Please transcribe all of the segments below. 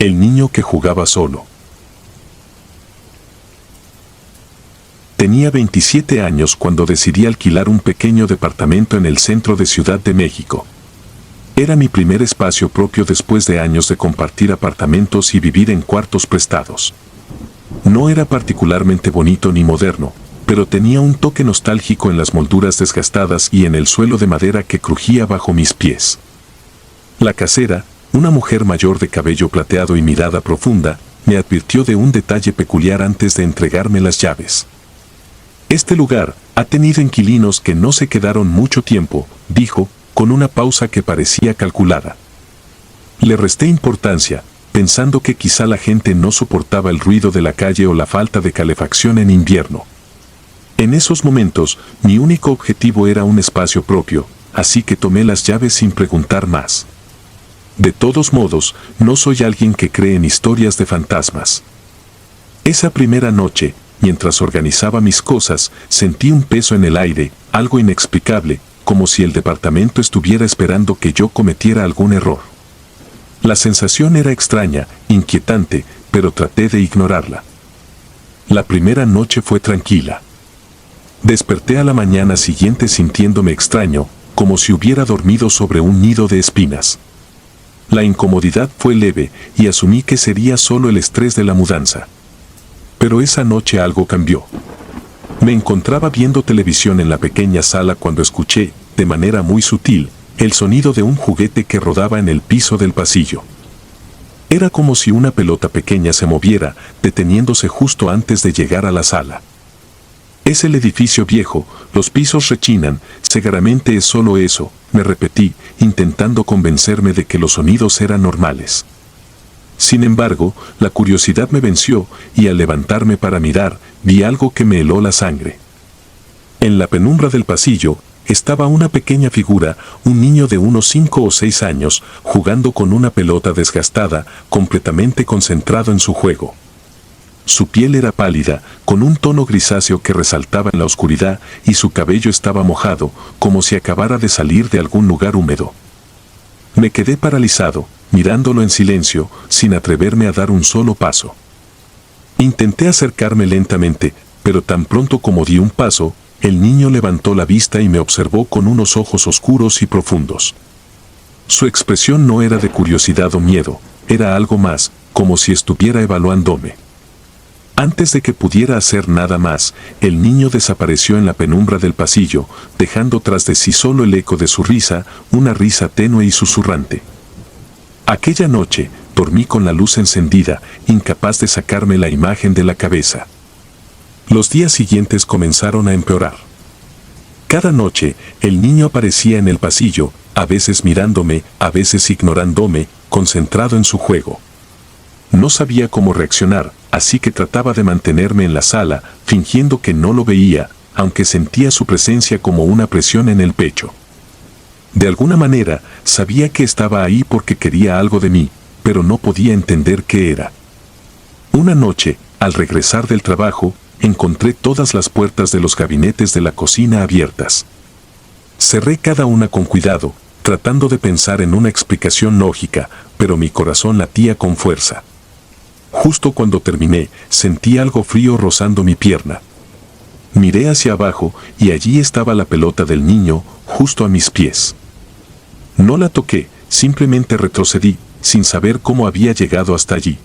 El niño que jugaba solo. Tenía 27 años cuando decidí alquilar un pequeño departamento en el centro de Ciudad de México. Era mi primer espacio propio después de años de compartir apartamentos y vivir en cuartos prestados. No era particularmente bonito ni moderno, pero tenía un toque nostálgico en las molduras desgastadas y en el suelo de madera que crujía bajo mis pies. La casera, una mujer mayor de cabello plateado y mirada profunda, me advirtió de un detalle peculiar antes de entregarme las llaves. Este lugar ha tenido inquilinos que no se quedaron mucho tiempo, dijo, con una pausa que parecía calculada. Le resté importancia, pensando que quizá la gente no soportaba el ruido de la calle o la falta de calefacción en invierno. En esos momentos, mi único objetivo era un espacio propio, así que tomé las llaves sin preguntar más. De todos modos, no soy alguien que cree en historias de fantasmas. Esa primera noche, mientras organizaba mis cosas, sentí un peso en el aire, algo inexplicable, como si el departamento estuviera esperando que yo cometiera algún error. La sensación era extraña, inquietante, pero traté de ignorarla. La primera noche fue tranquila. Desperté a la mañana siguiente sintiéndome extraño, como si hubiera dormido sobre un nido de espinas. La incomodidad fue leve y asumí que sería solo el estrés de la mudanza. Pero esa noche algo cambió. Me encontraba viendo televisión en la pequeña sala cuando escuché, de manera muy sutil, el sonido de un juguete que rodaba en el piso del pasillo. Era como si una pelota pequeña se moviera, deteniéndose justo antes de llegar a la sala. Es el edificio viejo, los pisos rechinan, seguramente es solo eso, me repetí, intentando convencerme de que los sonidos eran normales. Sin embargo, la curiosidad me venció y al levantarme para mirar, vi algo que me heló la sangre. En la penumbra del pasillo, estaba una pequeña figura, un niño de unos 5 o 6 años, jugando con una pelota desgastada, completamente concentrado en su juego. Su piel era pálida, con un tono grisáceo que resaltaba en la oscuridad, y su cabello estaba mojado, como si acabara de salir de algún lugar húmedo. Me quedé paralizado, mirándolo en silencio, sin atreverme a dar un solo paso. Intenté acercarme lentamente, pero tan pronto como di un paso, el niño levantó la vista y me observó con unos ojos oscuros y profundos. Su expresión no era de curiosidad o miedo, era algo más, como si estuviera evaluándome. Antes de que pudiera hacer nada más, el niño desapareció en la penumbra del pasillo, dejando tras de sí solo el eco de su risa, una risa tenue y susurrante. Aquella noche, dormí con la luz encendida, incapaz de sacarme la imagen de la cabeza. Los días siguientes comenzaron a empeorar. Cada noche, el niño aparecía en el pasillo, a veces mirándome, a veces ignorándome, concentrado en su juego. No sabía cómo reaccionar, así que trataba de mantenerme en la sala, fingiendo que no lo veía, aunque sentía su presencia como una presión en el pecho. De alguna manera, sabía que estaba ahí porque quería algo de mí, pero no podía entender qué era. Una noche, al regresar del trabajo, encontré todas las puertas de los gabinetes de la cocina abiertas. Cerré cada una con cuidado, tratando de pensar en una explicación lógica, pero mi corazón latía con fuerza. Justo cuando terminé, sentí algo frío rozando mi pierna. Miré hacia abajo y allí estaba la pelota del niño, justo a mis pies. No la toqué, simplemente retrocedí, sin saber cómo había llegado hasta allí.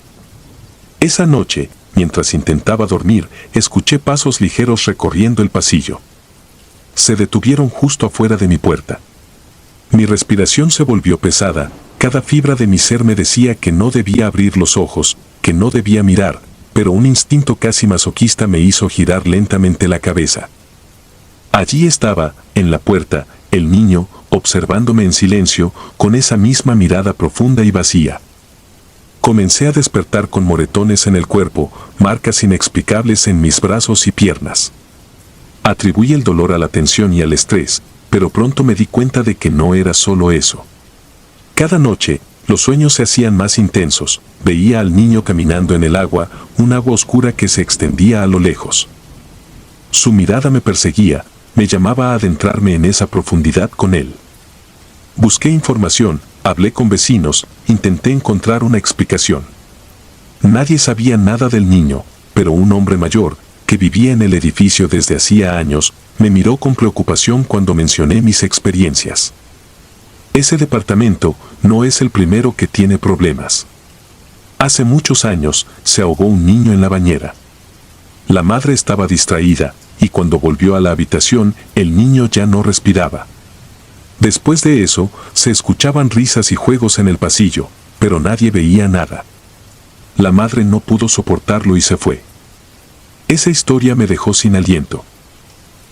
Esa noche, mientras intentaba dormir, escuché pasos ligeros recorriendo el pasillo. Se detuvieron justo afuera de mi puerta. Mi respiración se volvió pesada, cada fibra de mi ser me decía que no debía abrir los ojos, que no debía mirar, pero un instinto casi masoquista me hizo girar lentamente la cabeza. Allí estaba, en la puerta, el niño, observándome en silencio, con esa misma mirada profunda y vacía. Comencé a despertar con moretones en el cuerpo, marcas inexplicables en mis brazos y piernas. Atribuí el dolor a la tensión y al estrés, pero pronto me di cuenta de que no era solo eso. Cada noche, los sueños se hacían más intensos, veía al niño caminando en el agua, un agua oscura que se extendía a lo lejos. Su mirada me perseguía, me llamaba a adentrarme en esa profundidad con él. Busqué información, hablé con vecinos, intenté encontrar una explicación. Nadie sabía nada del niño, pero un hombre mayor, que vivía en el edificio desde hacía años, me miró con preocupación cuando mencioné mis experiencias. Ese departamento no es el primero que tiene problemas. Hace muchos años se ahogó un niño en la bañera. La madre estaba distraída, y cuando volvió a la habitación, el niño ya no respiraba. Después de eso, se escuchaban risas y juegos en el pasillo, pero nadie veía nada. La madre no pudo soportarlo y se fue. Esa historia me dejó sin aliento.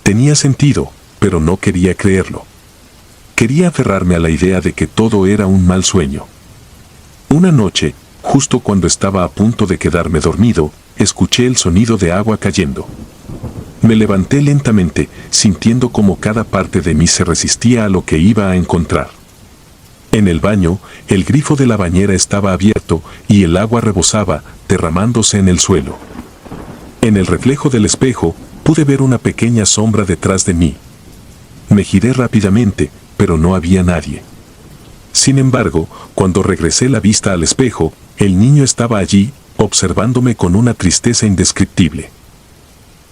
Tenía sentido, pero no quería creerlo. Quería aferrarme a la idea de que todo era un mal sueño. Una noche, justo cuando estaba a punto de quedarme dormido, escuché el sonido de agua cayendo. Me levanté lentamente, sintiendo como cada parte de mí se resistía a lo que iba a encontrar. En el baño, el grifo de la bañera estaba abierto y el agua rebosaba, derramándose en el suelo. En el reflejo del espejo, pude ver una pequeña sombra detrás de mí. Me giré rápidamente, pero no había nadie. Sin embargo, cuando regresé la vista al espejo, el niño estaba allí, observándome con una tristeza indescriptible.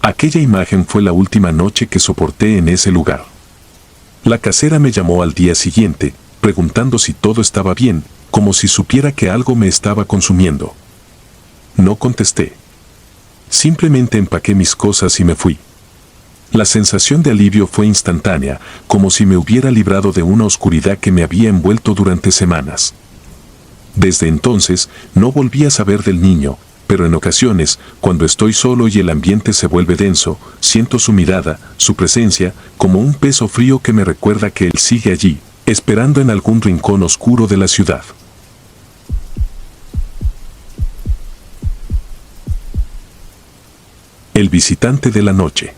Aquella imagen fue la última noche que soporté en ese lugar. La casera me llamó al día siguiente, preguntando si todo estaba bien, como si supiera que algo me estaba consumiendo. No contesté. Simplemente empaqué mis cosas y me fui. La sensación de alivio fue instantánea, como si me hubiera librado de una oscuridad que me había envuelto durante semanas. Desde entonces, no volví a saber del niño, pero en ocasiones, cuando estoy solo y el ambiente se vuelve denso, siento su mirada, su presencia, como un peso frío que me recuerda que él sigue allí, esperando en algún rincón oscuro de la ciudad. El visitante de la noche.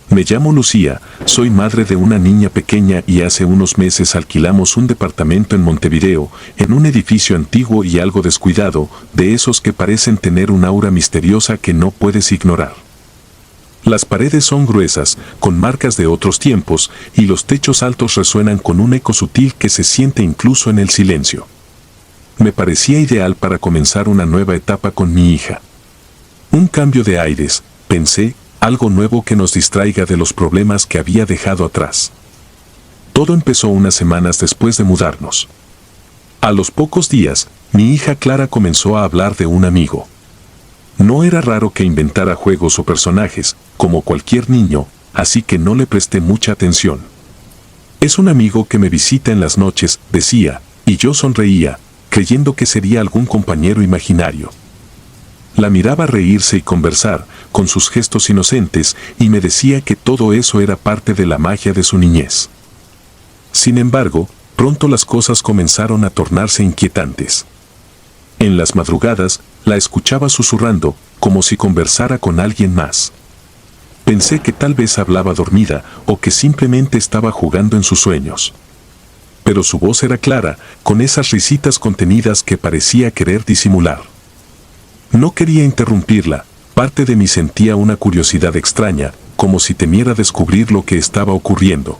Me llamo Lucía, soy madre de una niña pequeña y hace unos meses alquilamos un departamento en Montevideo, en un edificio antiguo y algo descuidado, de esos que parecen tener un aura misteriosa que no puedes ignorar. Las paredes son gruesas, con marcas de otros tiempos, y los techos altos resuenan con un eco sutil que se siente incluso en el silencio. Me parecía ideal para comenzar una nueva etapa con mi hija. Un cambio de aires, pensé, algo nuevo que nos distraiga de los problemas que había dejado atrás. Todo empezó unas semanas después de mudarnos. A los pocos días, mi hija Clara comenzó a hablar de un amigo. No era raro que inventara juegos o personajes, como cualquier niño, así que no le presté mucha atención. Es un amigo que me visita en las noches, decía, y yo sonreía, creyendo que sería algún compañero imaginario. La miraba reírse y conversar, con sus gestos inocentes, y me decía que todo eso era parte de la magia de su niñez. Sin embargo, pronto las cosas comenzaron a tornarse inquietantes. En las madrugadas, la escuchaba susurrando, como si conversara con alguien más. Pensé que tal vez hablaba dormida, o que simplemente estaba jugando en sus sueños. Pero su voz era clara, con esas risitas contenidas que parecía querer disimular. No quería interrumpirla, parte de mí sentía una curiosidad extraña, como si temiera descubrir lo que estaba ocurriendo.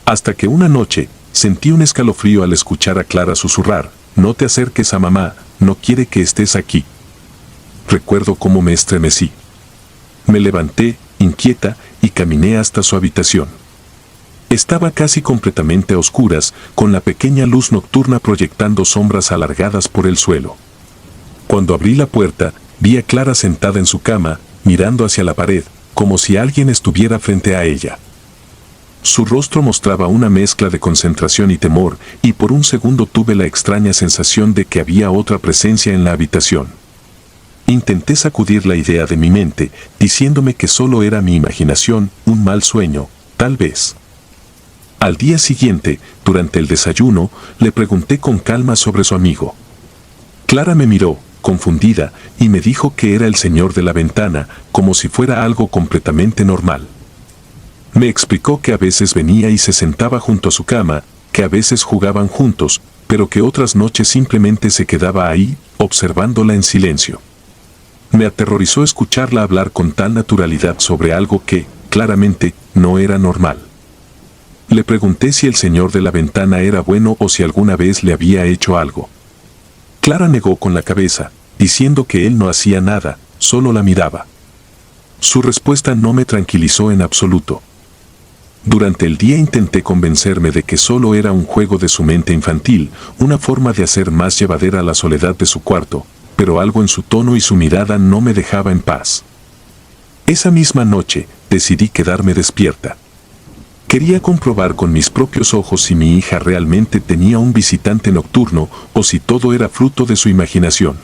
Hasta que una noche, sentí un escalofrío al escuchar a Clara susurrar, «No te acerques a mamá, no quiere que estés aquí». Recuerdo cómo me estremecí. Me levanté, inquieta, y caminé hasta su habitación. Estaba casi completamente a oscuras, con la pequeña luz nocturna proyectando sombras alargadas por el suelo. Cuando abrí la puerta, vi a Clara sentada en su cama, mirando hacia la pared, como si alguien estuviera frente a ella. Su rostro mostraba una mezcla de concentración y temor, y por un segundo tuve la extraña sensación de que había otra presencia en la habitación. Intenté sacudir la idea de mi mente, diciéndome que solo era mi imaginación, un mal sueño, tal vez. Al día siguiente, durante el desayuno, le pregunté con calma sobre su amigo. Clara me miró, confundida, y me dijo que era el señor de la ventana, como si fuera algo completamente normal. Me explicó que a veces venía y se sentaba junto a su cama, que a veces jugaban juntos, pero que otras noches simplemente se quedaba ahí, observándola en silencio. Me aterrorizó escucharla hablar con tal naturalidad sobre algo que, claramente, no era normal. Le pregunté si el señor de la ventana era bueno o si alguna vez le había hecho algo. Clara negó con la cabeza, diciendo que él no hacía nada, solo la miraba. Su respuesta no me tranquilizó en absoluto. Durante el día intenté convencerme de que solo era un juego de su mente infantil, una forma de hacer más llevadera la soledad de su cuarto, pero algo en su tono y su mirada no me dejaba en paz. Esa misma noche, decidí quedarme despierta. Quería comprobar con mis propios ojos si mi hija realmente tenía un visitante nocturno o si todo era fruto de su imaginación.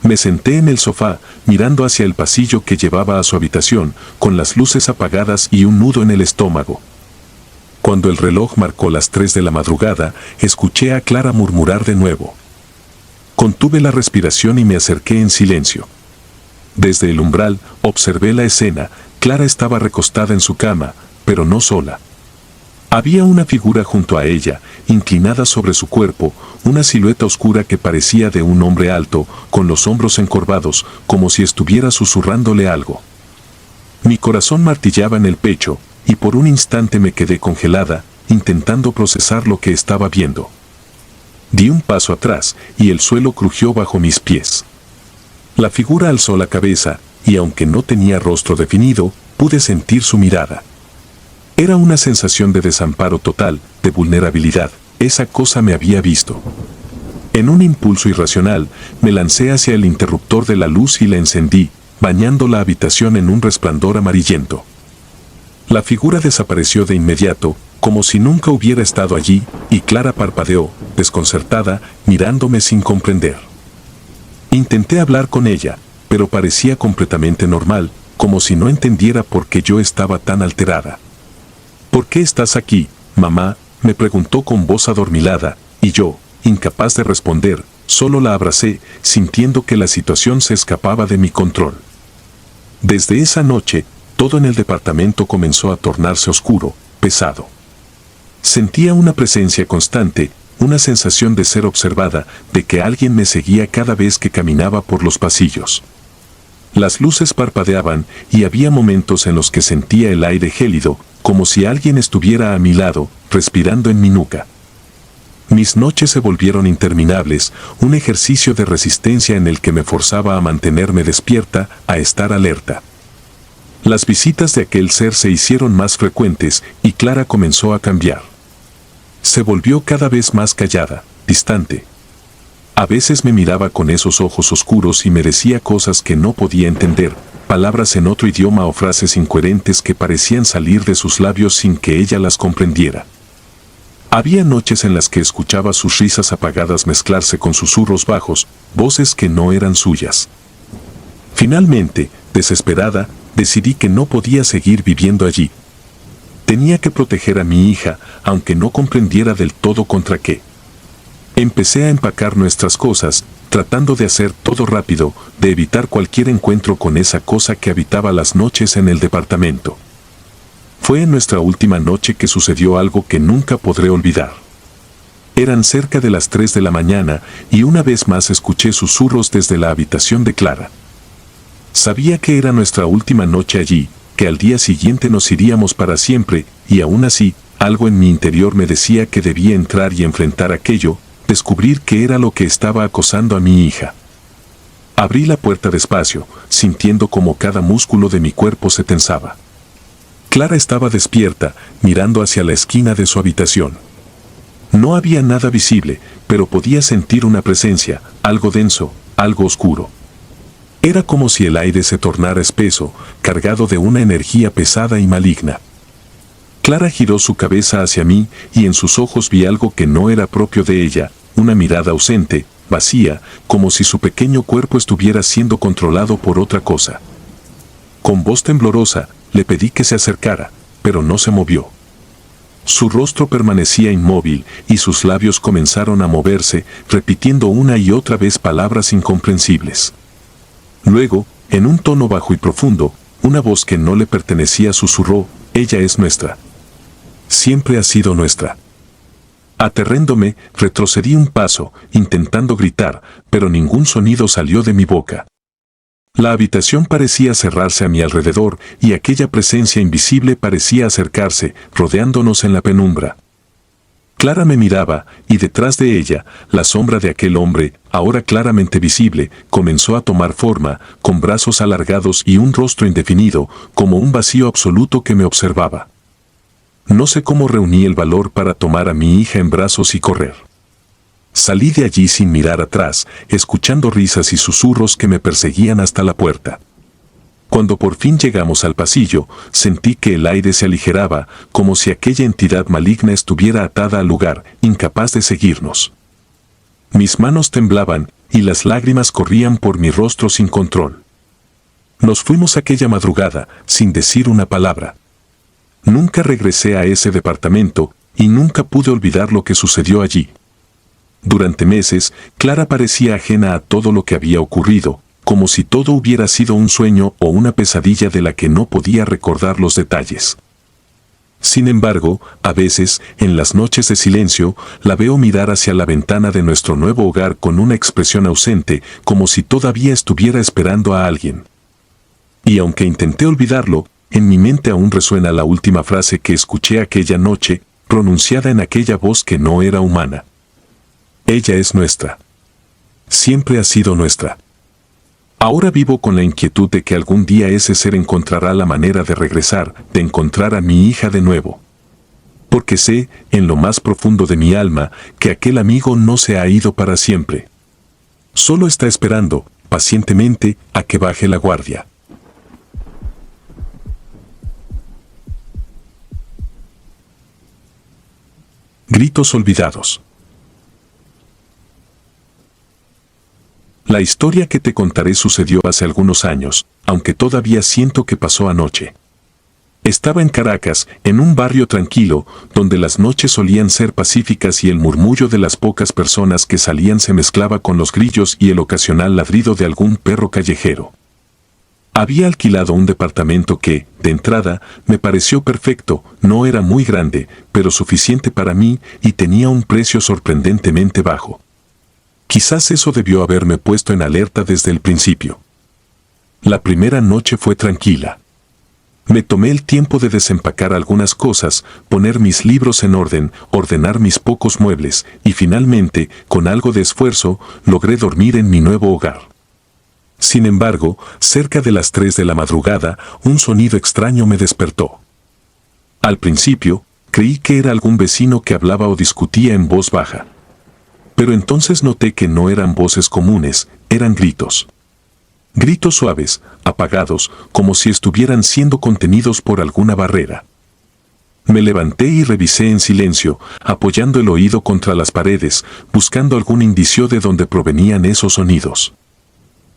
Me senté en el sofá, mirando hacia el pasillo que llevaba a su habitación, con las luces apagadas y un nudo en el estómago. Cuando el reloj marcó las 3 de la madrugada, escuché a Clara murmurar de nuevo. Contuve la respiración y me acerqué en silencio. Desde el umbral, observé la escena. Clara estaba recostada en su cama, pero no sola. Había una figura junto a ella, inclinada sobre su cuerpo, una silueta oscura que parecía de un hombre alto, con los hombros encorvados, como si estuviera susurrándole algo. Mi corazón martillaba en el pecho, y por un instante me quedé congelada, intentando procesar lo que estaba viendo. Di un paso atrás, y el suelo crujió bajo mis pies. La figura alzó la cabeza, y aunque no tenía rostro definido, pude sentir su mirada. Era una sensación de desamparo total, de vulnerabilidad. Esa cosa me había visto. En un impulso irracional, me lancé hacia el interruptor de la luz y la encendí, bañando la habitación en un resplandor amarillento. La figura desapareció de inmediato, como si nunca hubiera estado allí, y Clara parpadeó, desconcertada, mirándome sin comprender. Intenté hablar con ella, pero parecía completamente normal, como si no entendiera por qué yo estaba tan alterada. ¿Por qué estás aquí, mamá?, me preguntó con voz adormilada, y yo, incapaz de responder, solo la abracé, sintiendo que la situación se escapaba de mi control. Desde esa noche, todo en el departamento comenzó a tornarse oscuro, pesado. Sentía una presencia constante, una sensación de ser observada, de que alguien me seguía cada vez que caminaba por los pasillos. Las luces parpadeaban y había momentos en los que sentía el aire gélido, como si alguien estuviera a mi lado, respirando en mi nuca. Mis noches se volvieron interminables, un ejercicio de resistencia en el que me forzaba a mantenerme despierta, a estar alerta. Las visitas de aquel ser se hicieron más frecuentes y Clara comenzó a cambiar. Se volvió cada vez más callada, distante. A veces me miraba con esos ojos oscuros y me decía cosas que no podía entender, palabras en otro idioma o frases incoherentes que parecían salir de sus labios sin que ella las comprendiera. Había noches en las que escuchaba sus risas apagadas mezclarse con susurros bajos, voces que no eran suyas. Finalmente, desesperada, decidí que no podía seguir viviendo allí. Tenía que proteger a mi hija, aunque no comprendiera del todo contra qué. Empecé a empacar nuestras cosas, tratando de hacer todo rápido, de evitar cualquier encuentro con esa cosa que habitaba las noches en el departamento. Fue en nuestra última noche que sucedió algo que nunca podré olvidar. Eran cerca de las 3 de la mañana y una vez más escuché susurros desde la habitación de Clara. Sabía que era nuestra última noche allí, que al día siguiente nos iríamos para siempre, y aún así, algo en mi interior me decía que debía entrar y enfrentar aquello, descubrir qué era lo que estaba acosando a mi hija. Abrí la puerta despacio, sintiendo como cada músculo de mi cuerpo se tensaba. Clara estaba despierta, mirando hacia la esquina de su habitación. No había nada visible, pero podía sentir una presencia, algo denso, algo oscuro. Era como si el aire se tornara espeso, cargado de una energía pesada y maligna. Clara giró su cabeza hacia mí y en sus ojos vi algo que no era propio de ella, una mirada ausente, vacía, como si su pequeño cuerpo estuviera siendo controlado por otra cosa. Con voz temblorosa, le pedí que se acercara, pero no se movió. Su rostro permanecía inmóvil y sus labios comenzaron a moverse, repitiendo una y otra vez palabras incomprensibles. Luego, en un tono bajo y profundo, una voz que no le pertenecía susurró: «Ella es nuestra. Siempre ha sido nuestra». Aterrándome, retrocedí un paso, intentando gritar, pero ningún sonido salió de mi boca. La habitación parecía cerrarse a mi alrededor y aquella presencia invisible parecía acercarse, rodeándonos en la penumbra. Clara me miraba, y detrás de ella, la sombra de aquel hombre, ahora claramente visible, comenzó a tomar forma, con brazos alargados y un rostro indefinido, como un vacío absoluto que me observaba. No sé cómo reuní el valor para tomar a mi hija en brazos y correr. Salí de allí sin mirar atrás, escuchando risas y susurros que me perseguían hasta la puerta. Cuando por fin llegamos al pasillo, sentí que el aire se aligeraba, como si aquella entidad maligna estuviera atada al lugar, incapaz de seguirnos. Mis manos temblaban, y las lágrimas corrían por mi rostro sin control. Nos fuimos aquella madrugada, sin decir una palabra. Nunca regresé a ese departamento, y nunca pude olvidar lo que sucedió allí. Durante meses, Clara parecía ajena a todo lo que había ocurrido, como si todo hubiera sido un sueño o una pesadilla de la que no podía recordar los detalles. Sin embargo, a veces, en las noches de silencio, la veo mirar hacia la ventana de nuestro nuevo hogar con una expresión ausente, como si todavía estuviera esperando a alguien. Y aunque intenté olvidarlo, en mi mente aún resuena la última frase que escuché aquella noche, pronunciada en aquella voz que no era humana. Ella es nuestra. Siempre ha sido nuestra. Ahora vivo con la inquietud de que algún día ese ser encontrará la manera de regresar, de encontrar a mi hija de nuevo. Porque sé, en lo más profundo de mi alma, que aquel amigo no se ha ido para siempre. Solo está esperando, pacientemente, a que baje la guardia. Gritos olvidados. La historia que te contaré sucedió hace algunos años, aunque todavía siento que pasó anoche. Estaba en Caracas, en un barrio tranquilo, donde las noches solían ser pacíficas y el murmullo de las pocas personas que salían se mezclaba con los grillos y el ocasional ladrido de algún perro callejero. Había alquilado un departamento que, de entrada, me pareció perfecto, no era muy grande, pero suficiente para mí y tenía un precio sorprendentemente bajo. Quizás eso debió haberme puesto en alerta desde el principio. La primera noche fue tranquila. Me tomé el tiempo de desempacar algunas cosas, poner mis libros en orden, ordenar mis pocos muebles, y finalmente, con algo de esfuerzo, logré dormir en mi nuevo hogar. Sin embargo, cerca de las 3 de la madrugada, un sonido extraño me despertó. Al principio, creí que era algún vecino que hablaba o discutía en voz baja. Pero entonces noté que no eran voces comunes, eran gritos. Gritos suaves, apagados, como si estuvieran siendo contenidos por alguna barrera. Me levanté y revisé en silencio, apoyando el oído contra las paredes, buscando algún indicio de dónde provenían esos sonidos.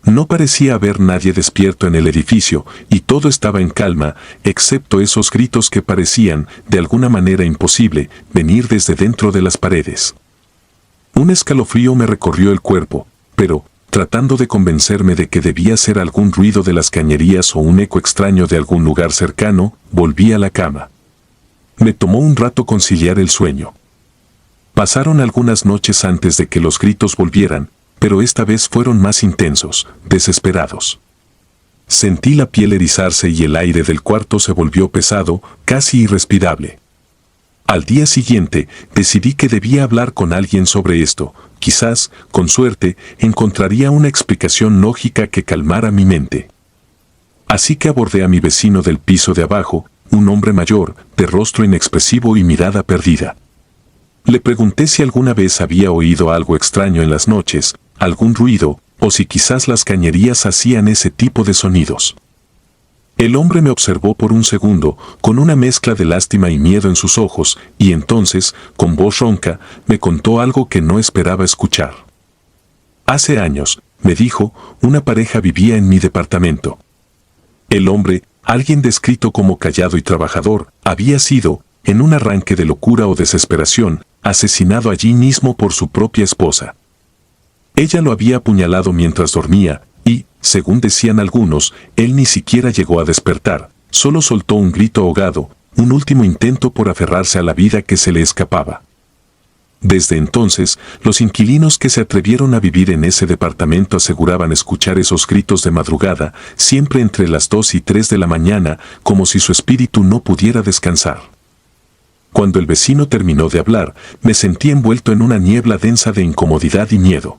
No parecía haber nadie despierto en el edificio, y todo estaba en calma, excepto esos gritos que parecían, de alguna manera imposible, venir desde dentro de las paredes. Un escalofrío me recorrió el cuerpo, pero, tratando de convencerme de que debía ser algún ruido de las cañerías o un eco extraño de algún lugar cercano, volví a la cama. Me tomó un rato conciliar el sueño. Pasaron algunas noches antes de que los gritos volvieran, pero esta vez fueron más intensos, desesperados. Sentí la piel erizarse y el aire del cuarto se volvió pesado, casi irrespirable. Al día siguiente, decidí que debía hablar con alguien sobre esto. Quizás, con suerte, encontraría una explicación lógica que calmara mi mente. Así que abordé a mi vecino del piso de abajo, un hombre mayor, de rostro inexpresivo y mirada perdida. Le pregunté si alguna vez había oído algo extraño en las noches, algún ruido, o si quizás las cañerías hacían ese tipo de sonidos. El hombre me observó por un segundo, con una mezcla de lástima y miedo en sus ojos, y entonces, con voz ronca, me contó algo que no esperaba escuchar. Hace años, me dijo, una pareja vivía en mi departamento. El hombre, alguien descrito como callado y trabajador, había sido, en un arranque de locura o desesperación, asesinado allí mismo por su propia esposa. Ella lo había apuñalado mientras dormía, y, según decían algunos, él ni siquiera llegó a despertar, solo soltó un grito ahogado, un último intento por aferrarse a la vida que se le escapaba. Desde entonces, los inquilinos que se atrevieron a vivir en ese departamento aseguraban escuchar esos gritos de madrugada, siempre entre las 2 y 3 de la mañana, como si su espíritu no pudiera descansar. Cuando el vecino terminó de hablar, me sentí envuelto en una niebla densa de incomodidad y miedo.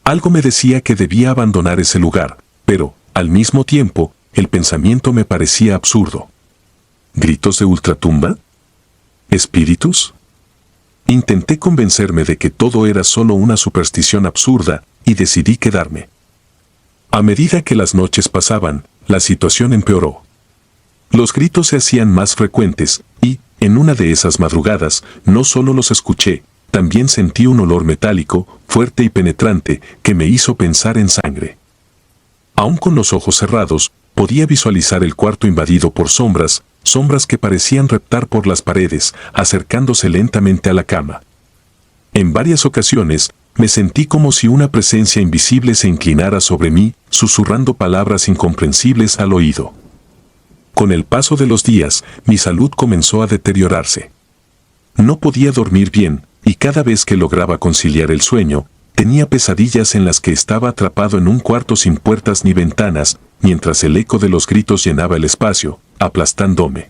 Algo me decía que debía abandonar ese lugar, pero, al mismo tiempo, el pensamiento me parecía absurdo. ¿Gritos de ultratumba? ¿Espíritus? Intenté convencerme de que todo era solo una superstición absurda y decidí quedarme. A medida que las noches pasaban, la situación empeoró. Los gritos se hacían más frecuentes y, en una de esas madrugadas, no solo los escuché, también sentí un olor metálico, fuerte y penetrante, que me hizo pensar en sangre. Aún con los ojos cerrados, podía visualizar el cuarto invadido por sombras, sombras que parecían reptar por las paredes, acercándose lentamente a la cama. En varias ocasiones, me sentí como si una presencia invisible se inclinara sobre mí, susurrando palabras incomprensibles al oído. Con el paso de los días, mi salud comenzó a deteriorarse. No podía dormir bien, y cada vez que lograba conciliar el sueño, tenía pesadillas en las que estaba atrapado en un cuarto sin puertas ni ventanas, mientras el eco de los gritos llenaba el espacio, aplastándome.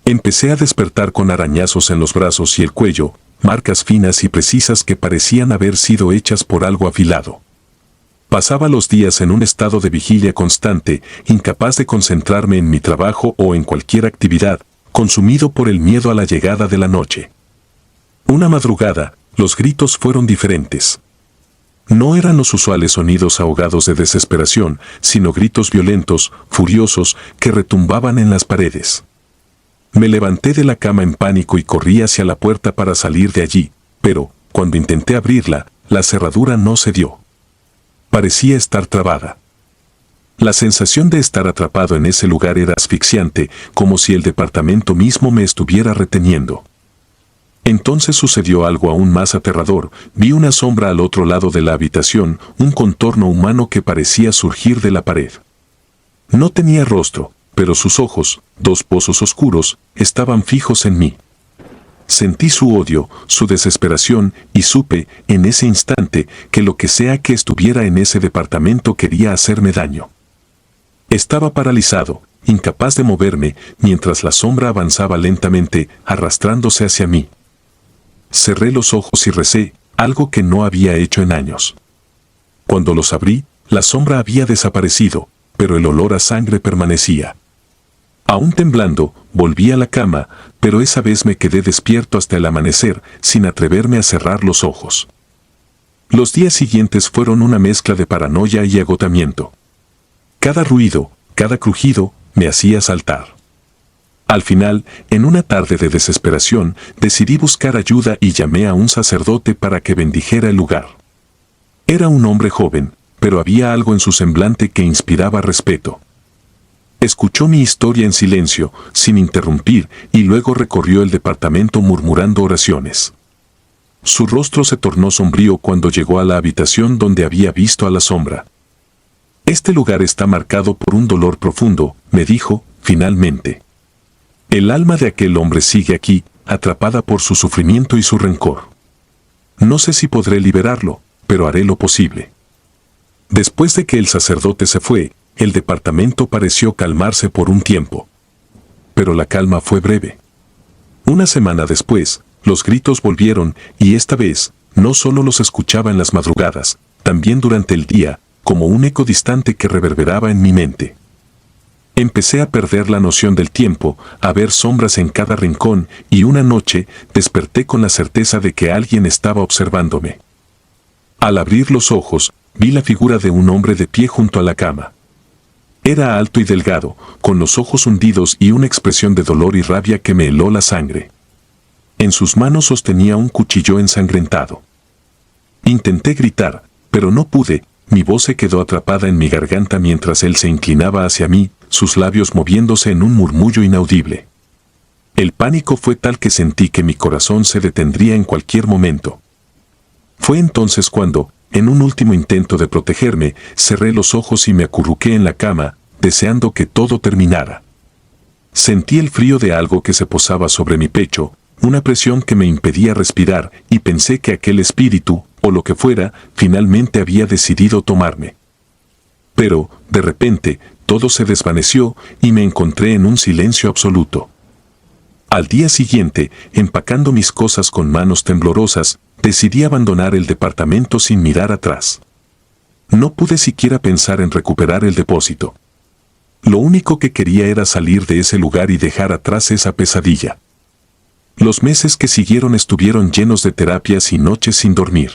Empecé a despertar con arañazos en los brazos y el cuello, marcas finas y precisas que parecían haber sido hechas por algo afilado. Pasaba los días en un estado de vigilia constante, incapaz de concentrarme en mi trabajo o en cualquier actividad, consumido por el miedo a la llegada de la noche. Una madrugada, los gritos fueron diferentes. No eran los usuales sonidos ahogados de desesperación, sino gritos violentos, furiosos, que retumbaban en las paredes. Me levanté de la cama en pánico y corrí hacia la puerta para salir de allí, pero, cuando intenté abrirla, la cerradura no cedió. Parecía estar trabada. La sensación de estar atrapado en ese lugar era asfixiante, como si el departamento mismo me estuviera reteniendo. Entonces sucedió algo aún más aterrador. Vi una sombra al otro lado de la habitación, un contorno humano que parecía surgir de la pared. No tenía rostro, pero sus ojos, dos pozos oscuros, estaban fijos en mí. Sentí su odio, su desesperación, y supe, en ese instante, que lo que sea que estuviera en ese departamento quería hacerme daño. Estaba paralizado, incapaz de moverme, mientras la sombra avanzaba lentamente, arrastrándose hacia mí. Cerré los ojos y recé, algo que no había hecho en años. Cuando los abrí, la sombra había desaparecido, pero el olor a sangre permanecía. Aún temblando, volví a la cama, pero esa vez me quedé despierto hasta el amanecer, sin atreverme a cerrar los ojos. Los días siguientes fueron una mezcla de paranoia y agotamiento. Cada ruido, cada crujido, me hacía saltar. Al final, en una tarde de desesperación, decidí buscar ayuda y llamé a un sacerdote para que bendijera el lugar. Era un hombre joven, pero había algo en su semblante que inspiraba respeto. Escuchó mi historia en silencio, sin interrumpir, y luego recorrió el departamento murmurando oraciones. Su rostro se tornó sombrío cuando llegó a la habitación donde había visto a la sombra. «Este lugar está marcado por un dolor profundo», me dijo, finalmente. «El alma de aquel hombre sigue aquí, atrapada por su sufrimiento y su rencor. No sé si podré liberarlo, pero haré lo posible». Después de que el sacerdote se fue, el departamento pareció calmarse por un tiempo. Pero la calma fue breve. Una semana después, los gritos volvieron, y esta vez, no solo los escuchaba en las madrugadas, también durante el día, como un eco distante que reverberaba en mi mente. Empecé a perder la noción del tiempo, a ver sombras en cada rincón, y una noche desperté con la certeza de que alguien estaba observándome. Al abrir los ojos, vi la figura de un hombre de pie junto a la cama. Era alto y delgado, con los ojos hundidos y una expresión de dolor y rabia que me heló la sangre. En sus manos sostenía un cuchillo ensangrentado. Intenté gritar, pero no pude, mi voz se quedó atrapada en mi garganta mientras él se inclinaba hacia mí, sus labios moviéndose en un murmullo inaudible. El pánico fue tal que sentí que mi corazón se detendría en cualquier momento. Fue entonces cuando, en un último intento de protegerme, cerré los ojos y me acurruqué en la cama, deseando que todo terminara. Sentí el frío de algo que se posaba sobre mi pecho, una presión que me impedía respirar, y pensé que aquel espíritu, o lo que fuera, finalmente había decidido tomarme. Pero, de repente, todo se desvaneció y me encontré en un silencio absoluto. Al día siguiente, empacando mis cosas con manos temblorosas, decidí abandonar el departamento sin mirar atrás. No pude siquiera pensar en recuperar el depósito. Lo único que quería era salir de ese lugar y dejar atrás esa pesadilla. Los meses que siguieron estuvieron llenos de terapias y noches sin dormir.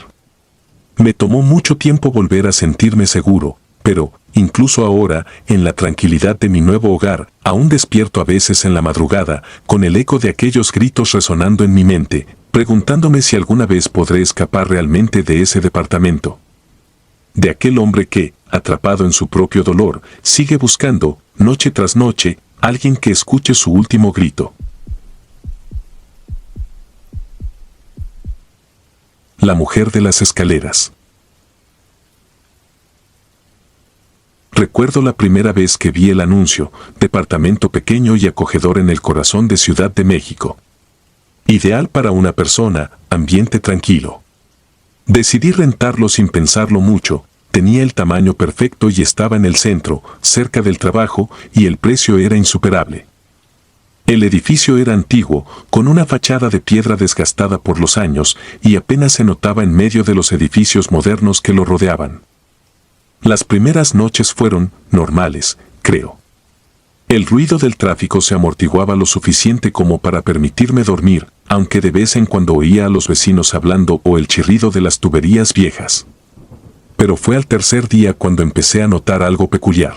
Me tomó mucho tiempo volver a sentirme seguro, pero, incluso ahora, en la tranquilidad de mi nuevo hogar, aún despierto a veces en la madrugada, con el eco de aquellos gritos resonando en mi mente, preguntándome si alguna vez podré escapar realmente de ese departamento. De aquel hombre que, atrapado en su propio dolor, sigue buscando, noche tras noche, alguien que escuche su último grito. La mujer de las escaleras. Recuerdo la primera vez que vi el anuncio, departamento pequeño y acogedor en el corazón de Ciudad de México. Ideal para una persona, ambiente tranquilo. Decidí rentarlo sin pensarlo mucho, tenía el tamaño perfecto y estaba en el centro, cerca del trabajo, y el precio era insuperable. El edificio era antiguo, con una fachada de piedra desgastada por los años, y apenas se notaba en medio de los edificios modernos que lo rodeaban. Las primeras noches fueron normales, creo. El ruido del tráfico se amortiguaba lo suficiente como para permitirme dormir, aunque de vez en cuando oía a los vecinos hablando o el chirrido de las tuberías viejas. Pero fue al tercer día cuando empecé a notar algo peculiar.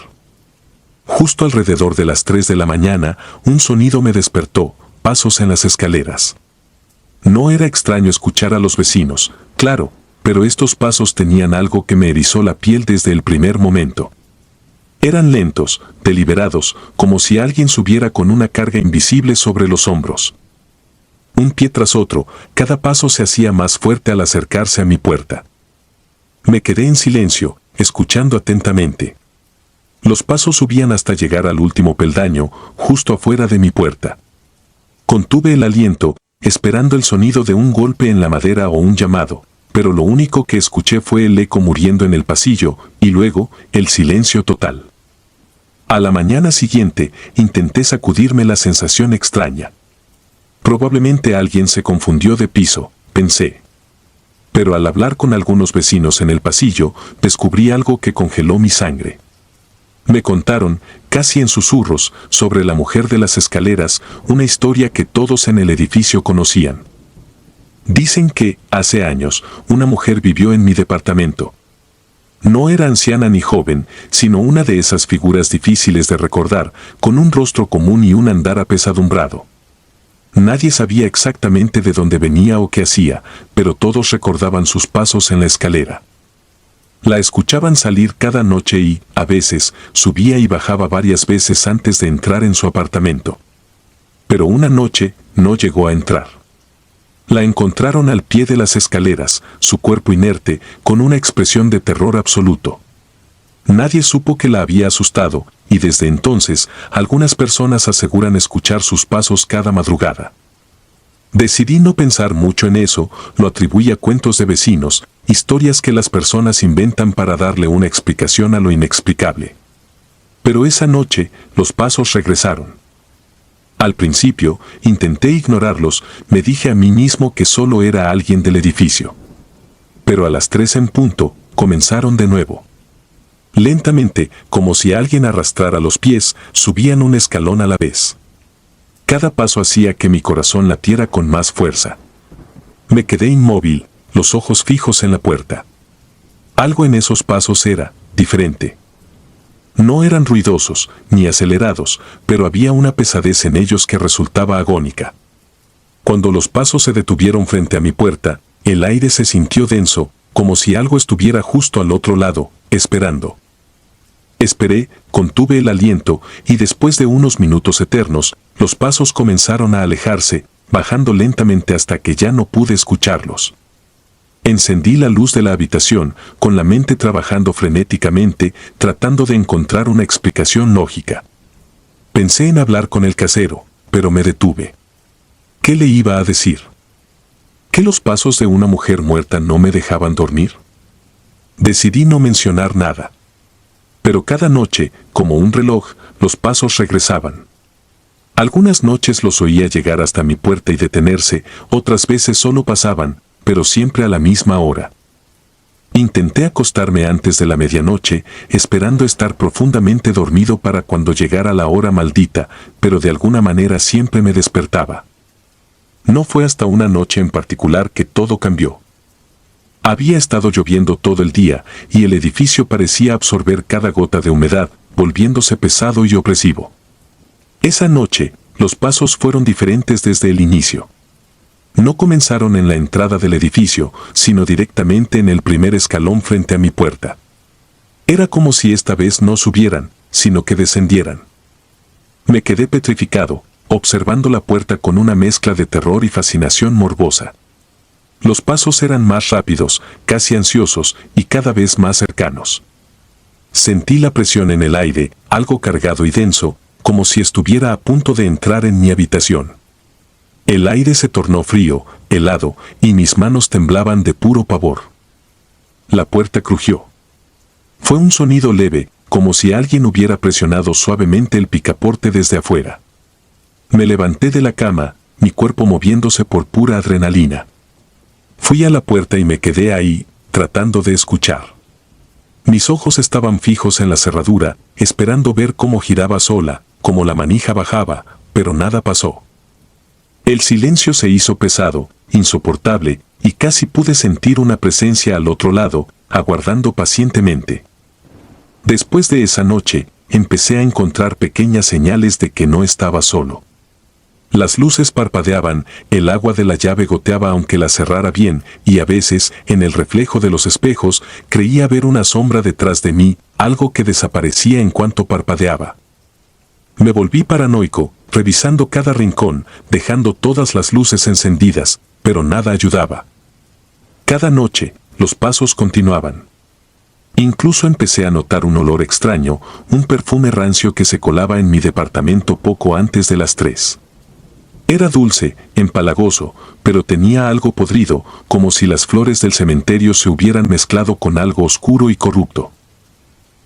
Justo alrededor de las 3 de la mañana, un sonido me despertó, pasos en las escaleras. No era extraño escuchar a los vecinos, claro, pero estos pasos tenían algo que me erizó la piel desde el primer momento. Eran lentos, deliberados, como si alguien subiera con una carga invisible sobre los hombros. Un pie tras otro, cada paso se hacía más fuerte al acercarse a mi puerta. Me quedé en silencio, escuchando atentamente. Los pasos subían hasta llegar al último peldaño, justo afuera de mi puerta. Contuve el aliento, esperando el sonido de un golpe en la madera o un llamado, pero lo único que escuché fue el eco muriendo en el pasillo, y luego, el silencio total. A la mañana siguiente, intenté sacudirme la sensación extraña. Probablemente alguien se confundió de piso, pensé. Pero al hablar con algunos vecinos en el pasillo, descubrí algo que congeló mi sangre. Me contaron, casi en susurros, sobre la mujer de las escaleras, una historia que todos en el edificio conocían. Dicen que, hace años, una mujer vivió en mi departamento. No era anciana ni joven, sino una de esas figuras difíciles de recordar, con un rostro común y un andar apesadumbrado. Nadie sabía exactamente de dónde venía o qué hacía, pero todos recordaban sus pasos en la escalera. La escuchaban salir cada noche y, a veces, subía y bajaba varias veces antes de entrar en su apartamento. Pero una noche, no llegó a entrar. La encontraron al pie de las escaleras, su cuerpo inerte, con una expresión de terror absoluto. Nadie supo que la había asustado, y desde entonces, algunas personas aseguran escuchar sus pasos cada madrugada. Decidí no pensar mucho en eso, lo atribuí a cuentos de vecinos, historias que las personas inventan para darle una explicación a lo inexplicable. Pero esa noche, los pasos regresaron. Al principio, intenté ignorarlos, me dije a mí mismo que solo era alguien del edificio. Pero a las 3 en punto, comenzaron de nuevo. Lentamente, como si alguien arrastrara los pies, subían un escalón a la vez. Cada paso hacía que mi corazón latiera con más fuerza. Me quedé inmóvil, los ojos fijos en la puerta. Algo en esos pasos era diferente. No eran ruidosos, ni acelerados, pero había una pesadez en ellos que resultaba agónica. Cuando los pasos se detuvieron frente a mi puerta, el aire se sintió denso, como si algo estuviera justo al otro lado, esperando. Esperé, contuve el aliento, y después de unos minutos eternos, los pasos comenzaron a alejarse, bajando lentamente hasta que ya no pude escucharlos. Encendí la luz de la habitación, con la mente trabajando frenéticamente, tratando de encontrar una explicación lógica. Pensé en hablar con el casero, pero me detuve. ¿Qué le iba a decir? ¿Que los pasos de una mujer muerta no me dejaban dormir? Decidí no mencionar nada. Pero cada noche, como un reloj, los pasos regresaban. Algunas noches los oía llegar hasta mi puerta y detenerse, otras veces solo pasaban, pero siempre a la misma hora. Intenté acostarme antes de la medianoche, esperando estar profundamente dormido para cuando llegara la hora maldita, pero de alguna manera siempre me despertaba. No fue hasta una noche en particular que todo cambió. Había estado lloviendo todo el día, y el edificio parecía absorber cada gota de humedad, volviéndose pesado y opresivo. Esa noche, los pasos fueron diferentes desde el inicio. No comenzaron en la entrada del edificio, sino directamente en el primer escalón frente a mi puerta. Era como si esta vez no subieran, sino que descendieran. Me quedé petrificado, observando la puerta con una mezcla de terror y fascinación morbosa. Los pasos eran más rápidos, casi ansiosos y cada vez más cercanos. Sentí la presión en el aire, algo cargado y denso, como si estuviera a punto de entrar en mi habitación. El aire se tornó frío, helado, y mis manos temblaban de puro pavor. La puerta crujió. Fue un sonido leve, como si alguien hubiera presionado suavemente el picaporte desde afuera. Me levanté de la cama, mi cuerpo moviéndose por pura adrenalina. Fui a la puerta y me quedé ahí, tratando de escuchar. Mis ojos estaban fijos en la cerradura, esperando ver cómo giraba sola, cómo la manija bajaba, pero nada pasó. El silencio se hizo pesado, insoportable, y casi pude sentir una presencia al otro lado, aguardando pacientemente. Después de esa noche, empecé a encontrar pequeñas señales de que no estaba solo. Las luces parpadeaban, el agua de la llave goteaba aunque la cerrara bien, y a veces, en el reflejo de los espejos, creía ver una sombra detrás de mí, algo que desaparecía en cuanto parpadeaba. Me volví paranoico, revisando cada rincón, dejando todas las luces encendidas, pero nada ayudaba. Cada noche, los pasos continuaban. Incluso empecé a notar un olor extraño, un perfume rancio que se colaba en mi departamento poco antes de las 3. Era dulce, empalagoso, pero tenía algo podrido, como si las flores del cementerio se hubieran mezclado con algo oscuro y corrupto.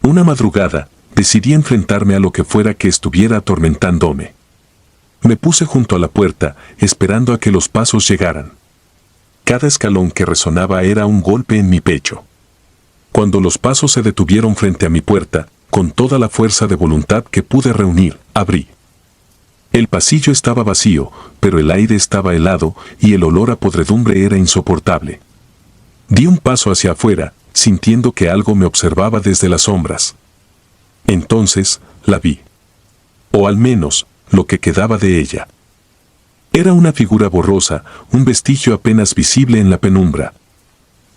Una madrugada, decidí enfrentarme a lo que fuera que estuviera atormentándome. Me puse junto a la puerta, esperando a que los pasos llegaran. Cada escalón que resonaba era un golpe en mi pecho. Cuando los pasos se detuvieron frente a mi puerta, con toda la fuerza de voluntad que pude reunir, abrí. El pasillo estaba vacío, pero el aire estaba helado y el olor a podredumbre era insoportable. Di un paso hacia afuera, sintiendo que algo me observaba desde las sombras. Entonces, la vi. O al menos, lo que quedaba de ella. Era una figura borrosa, un vestigio apenas visible en la penumbra.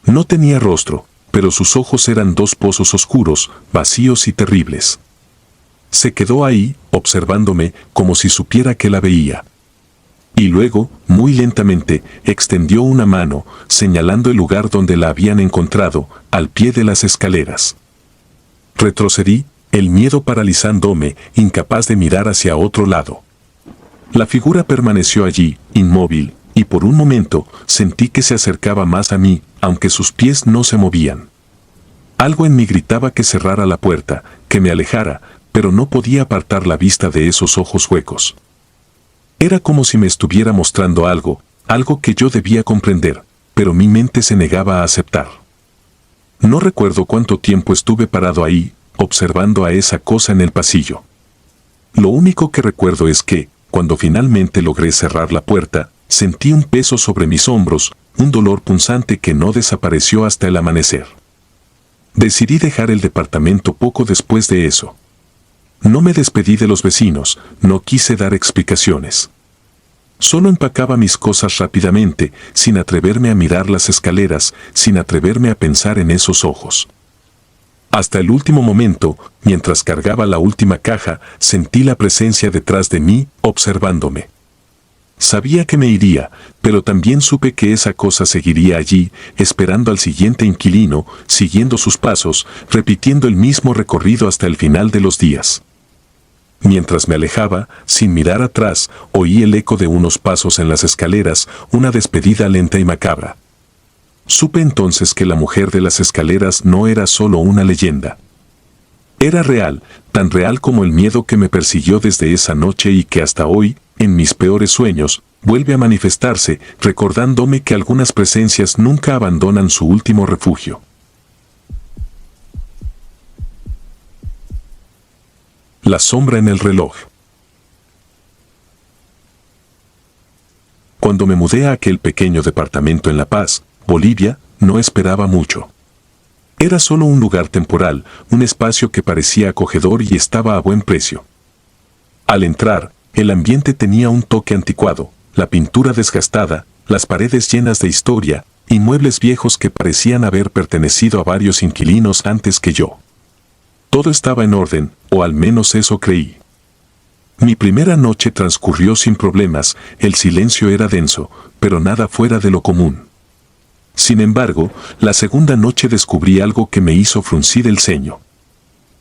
No tenía rostro, pero sus ojos eran dos pozos oscuros, vacíos y terribles. Se quedó ahí, observándome, como si supiera que la veía. Y luego, muy lentamente, extendió una mano, señalando el lugar donde la habían encontrado, al pie de las escaleras. Retrocedí, el miedo paralizándome, incapaz de mirar hacia otro lado. La figura permaneció allí, inmóvil, y por un momento sentí que se acercaba más a mí, aunque sus pies no se movían. Algo en mí gritaba que cerrara la puerta, que me alejara, pero no podía apartar la vista de esos ojos huecos. Era como si me estuviera mostrando algo, algo que yo debía comprender, pero mi mente se negaba a aceptar. No recuerdo cuánto tiempo estuve parado ahí, observando a esa cosa en el pasillo. Lo único que recuerdo es que, cuando finalmente logré cerrar la puerta, sentí un peso sobre mis hombros, un dolor punzante que no desapareció hasta el amanecer. Decidí dejar el departamento poco después de eso. No me despedí de los vecinos, no quise dar explicaciones. Solo empacaba mis cosas rápidamente, sin atreverme a mirar las escaleras, sin atreverme a pensar en esos ojos. Hasta el último momento, mientras cargaba la última caja, sentí la presencia detrás de mí, observándome. Sabía que me iría, pero también supe que esa cosa seguiría allí, esperando al siguiente inquilino, siguiendo sus pasos, repitiendo el mismo recorrido hasta el final de los días. Mientras me alejaba, sin mirar atrás, oí el eco de unos pasos en las escaleras, una despedida lenta y macabra. Supe entonces que la mujer de las escaleras no era solo una leyenda. Era real, tan real como el miedo que me persiguió desde esa noche y que hasta hoy, en mis peores sueños, vuelve a manifestarse, recordándome que algunas presencias nunca abandonan su último refugio. La sombra en el reloj. Cuando me mudé a aquel pequeño departamento en La Paz, Bolivia, no esperaba mucho. Era solo un lugar temporal, un espacio que parecía acogedor y estaba a buen precio. Al entrar, el ambiente tenía un toque anticuado, la pintura desgastada, las paredes llenas de historia, y muebles viejos que parecían haber pertenecido a varios inquilinos antes que yo. Todo estaba en orden, o al menos eso creí. Mi primera noche transcurrió sin problemas, el silencio era denso, pero nada fuera de lo común. Sin embargo, la segunda noche descubrí algo que me hizo fruncir el ceño.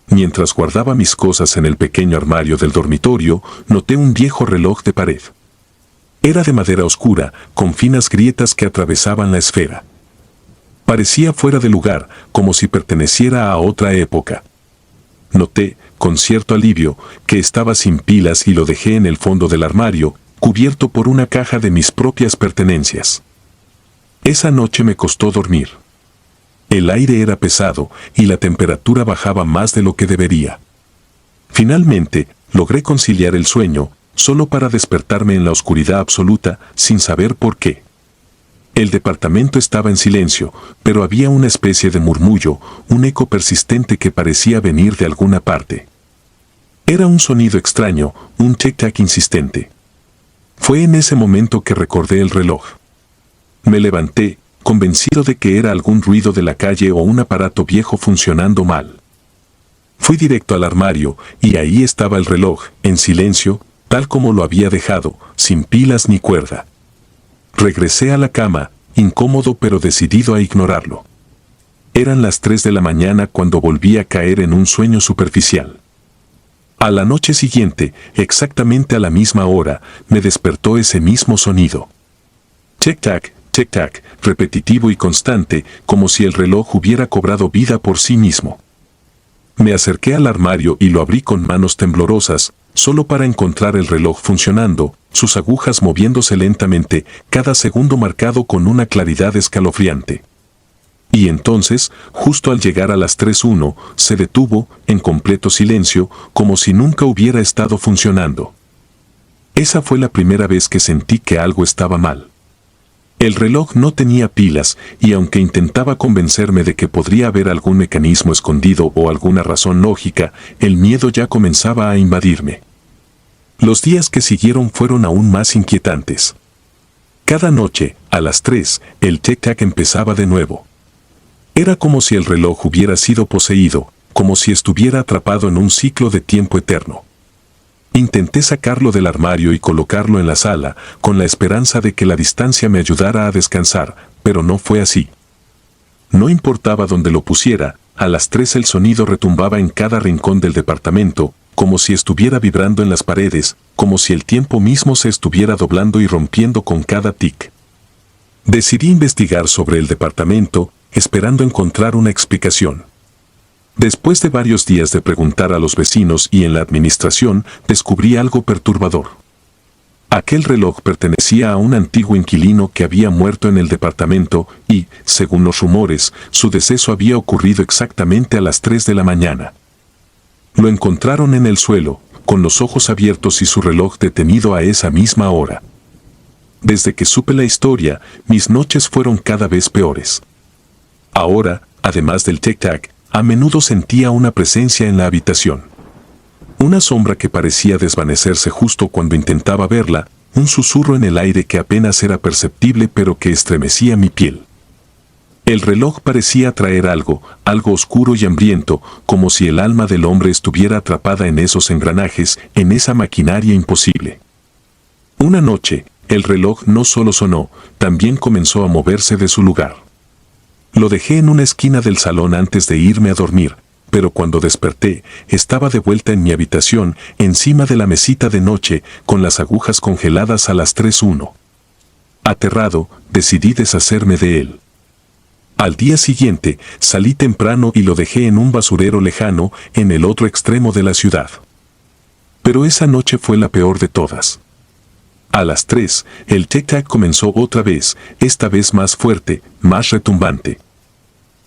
Mientras guardaba mis cosas en el pequeño armario del dormitorio, noté un viejo reloj de pared. Era de madera oscura, con finas grietas que atravesaban la esfera. Parecía fuera de lugar, como si perteneciera a otra época. Noté, con cierto alivio, que estaba sin pilas y lo dejé en el fondo del armario, cubierto por una caja de mis propias pertenencias. Esa noche me costó dormir. El aire era pesado y la temperatura bajaba más de lo que debería. Finalmente, logré conciliar el sueño, solo para despertarme en la oscuridad absoluta, sin saber por qué. El departamento estaba en silencio, pero había una especie de murmullo, un eco persistente que parecía venir de alguna parte. Era un sonido extraño, un tic-tac insistente. Fue en ese momento que recordé el reloj. Me levanté, convencido de que era algún ruido de la calle o un aparato viejo funcionando mal. Fui directo al armario, y ahí estaba el reloj, en silencio, tal como lo había dejado, sin pilas ni cuerda. Regresé a la cama, incómodo pero decidido a ignorarlo. Eran las 3 de la mañana cuando volví a caer en un sueño superficial. A la noche siguiente, exactamente a la misma hora, me despertó ese mismo sonido. Tic-tac, tic-tac, repetitivo y constante, como si el reloj hubiera cobrado vida por sí mismo. Me acerqué al armario y lo abrí con manos temblorosas, solo para encontrar el reloj funcionando, sus agujas moviéndose lentamente, cada segundo marcado con una claridad escalofriante. Y entonces, justo al llegar a las 3:01, se detuvo, en completo silencio, como si nunca hubiera estado funcionando. Esa fue la primera vez que sentí que algo estaba mal. El reloj no tenía pilas, y aunque intentaba convencerme de que podría haber algún mecanismo escondido o alguna razón lógica, el miedo ya comenzaba a invadirme. Los días que siguieron fueron aún más inquietantes. Cada noche, a las 3, el tic-tac empezaba de nuevo. Era como si el reloj hubiera sido poseído, como si estuviera atrapado en un ciclo de tiempo eterno. Intenté sacarlo del armario y colocarlo en la sala, con la esperanza de que la distancia me ayudara a descansar, pero no fue así. No importaba dónde lo pusiera, a las 3 el sonido retumbaba en cada rincón del departamento, como si estuviera vibrando en las paredes, como si el tiempo mismo se estuviera doblando y rompiendo con cada tic. Decidí investigar sobre el departamento, esperando encontrar una explicación. Después de varios días de preguntar a los vecinos y en la administración, descubrí algo perturbador. Aquel reloj pertenecía a un antiguo inquilino que había muerto en el departamento y, según los rumores, su deceso había ocurrido exactamente a las 3 de la mañana. Lo encontraron en el suelo, con los ojos abiertos y su reloj detenido a esa misma hora. Desde que supe la historia, mis noches fueron cada vez peores. Ahora, además del tic-tac, a menudo sentía una presencia en la habitación. Una sombra que parecía desvanecerse justo cuando intentaba verla, un susurro en el aire que apenas era perceptible pero que estremecía mi piel. El reloj parecía traer algo oscuro y hambriento, como si el alma del hombre estuviera atrapada en esos engranajes, en esa maquinaria imposible. Una noche, el reloj no solo sonó, también comenzó a moverse de su lugar. Lo dejé en una esquina del salón antes de irme a dormir, pero cuando desperté, estaba de vuelta en mi habitación, encima de la mesita de noche, con las agujas congeladas a las 3:1. Aterrado, decidí deshacerme de él. Al día siguiente, salí temprano y lo dejé en un basurero lejano, en el otro extremo de la ciudad. Pero esa noche fue la peor de todas. A las 3, el tic-tac comenzó otra vez, esta vez más fuerte, más retumbante.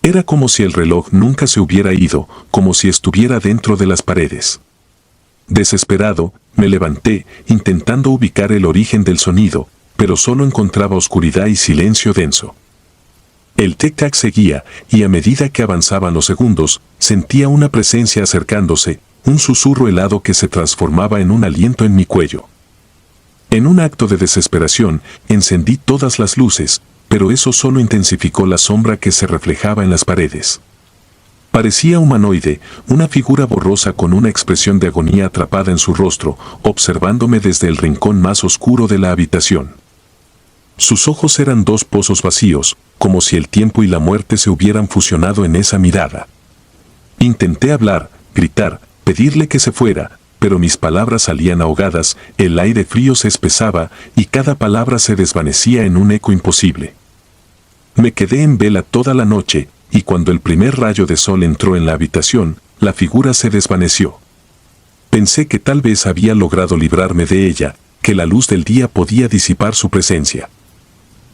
Era como si el reloj nunca se hubiera ido, como si estuviera dentro de las paredes. Desesperado, me levanté, intentando ubicar el origen del sonido, pero solo encontraba oscuridad y silencio denso. El tic-tac seguía, y a medida que avanzaban los segundos, sentía una presencia acercándose, un susurro helado que se transformaba en un aliento en mi cuello. En un acto de desesperación, encendí todas las luces, pero eso solo intensificó la sombra que se reflejaba en las paredes. Parecía humanoide, una figura borrosa con una expresión de agonía atrapada en su rostro, observándome desde el rincón más oscuro de la habitación. Sus ojos eran dos pozos vacíos, como si el tiempo y la muerte se hubieran fusionado en esa mirada. Intenté hablar, gritar, pedirle que se fuera, pero mis palabras salían ahogadas, el aire frío se espesaba y cada palabra se desvanecía en un eco imposible. Me quedé en vela toda la noche, y cuando el primer rayo de sol entró en la habitación, la figura se desvaneció. Pensé que tal vez había logrado librarme de ella, que la luz del día podía disipar su presencia.